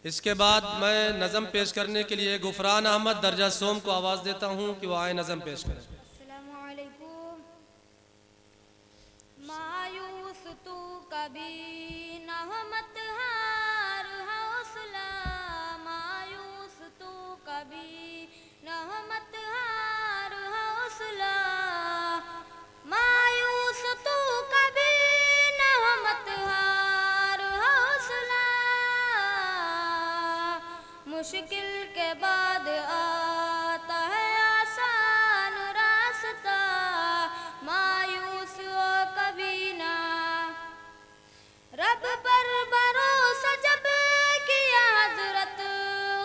इसके बाद मैं नज़म पेश करने के लिए गुफरान अहमद दर्जा सोम को आवाज़ देता हूँ कि वो आए नज़म पेश करें। अस्सलामुअलैकुम। मायूस तू कभी न हो मत हार हौसला, मायूस तू कभी न हो मत हार हौसला, मायूस तू कभी न हो मत हार हौसला, मुश्किल के बाद आता है आसान रास्ता, मायूस हो कभी ना। रब पर भरोसा जब किया हज़रत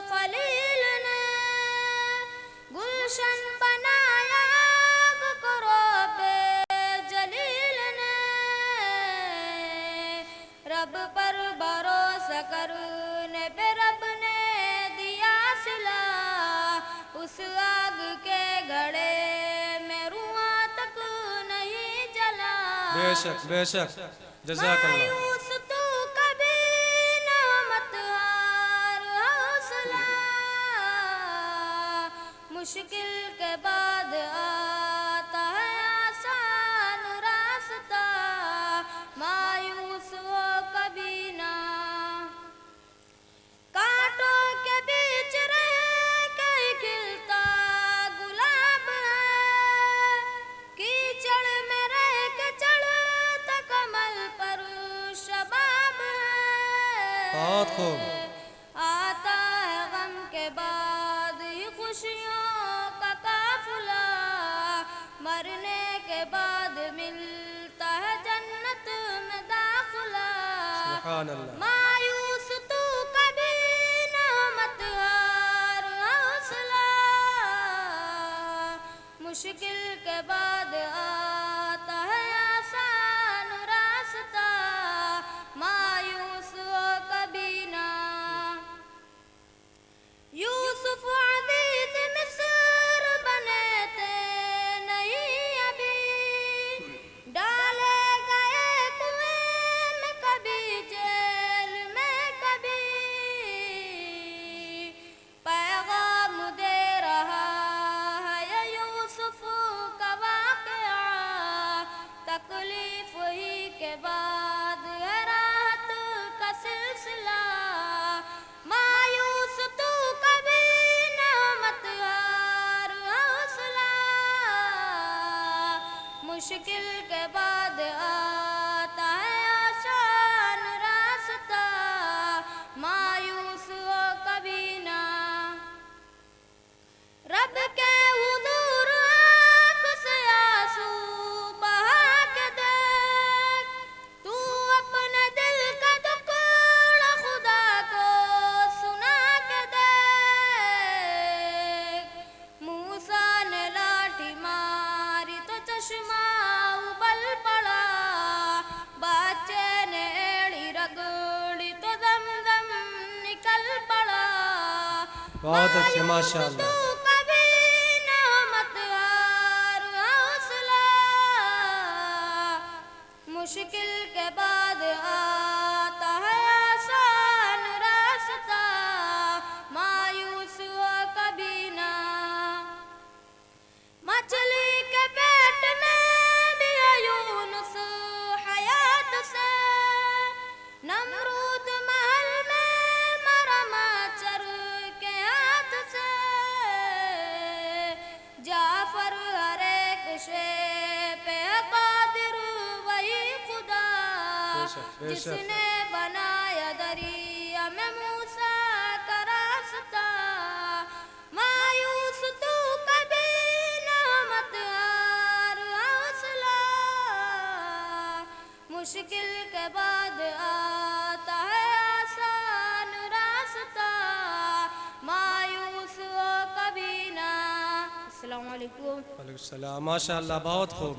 खलील ने, गुलशन बनाया आग को रोबे जलील ने, रब पर भरोसा करने पे रब ने दिया सिला, उस आग के घड़े में रुआं तक नहीं जला। बेशक बेशक, जज़ाकल्लाह। मायूस तू कभी न मत हार हौसला, मुश्किल के बाद आता है आसान रास्ता, मायूस हो कभी ना। कांटों के बीच रह के खिलता गुलाब है, कीचड़ में रह के चढ़ता कमल पर शबाब है। बहुत खूब। आता है गम के बाद ही खुशियों का काफिला, मरने के बाद मिलता है जन्नत में दाखिला। सुभान अल्लाह। मायूस तू कभी न मत हार हौसला, मुश्किल के बाद आता है आसान रास्ता, मायूस हो कभी ना। यूसुफ अज़ीज़ मिस्र बने थे नहीं अभी, डाले गए कुएं में कभी जेल में कभी, पैगाम दे रहा है ये यूसुफ का वाक़या, तकलीफ ही के बाद है राहत का सिलसिला, मायूस तू कभी न मत हार हौसला, मुश्किल के बाद आता है आसान रास्ता, मायूस हो कभी ना। रब के हुजूर आँख से आंसू बहा के देख, तू अपने दिल का दुखड़ा खुदा को सुना के देख। मूसा ने लाठी मारी तो चश्मा उबल पड़ा, बच्चे ने एड़ी रगड़ी तो दम निकल पड़ा। बहुत अच्छे, मायूस माशाअल्लाह। तू कभी न मत हार हौसला, मुश्किल के बाद आता है आसान रास्ता, मायूस हो कभी ना। मछली के पेट में भी है यूनुस हयात से, नमरूद महल में मरा माचर के हाथ से, जाफर हर एक शे पे कादिर वही खुदा, बेशक बेशक। जिसने बनाया दरिया में मूसा का रास्ता, मायूस तू कभी न मत हार हौसला, मुश्किल के बाद आता है आसान रास्ता, मायूस हो कभी ना। अस्सलाम वालेकुम। वालेकुम सलाम, माशाअल्लाह, बहुत खूब।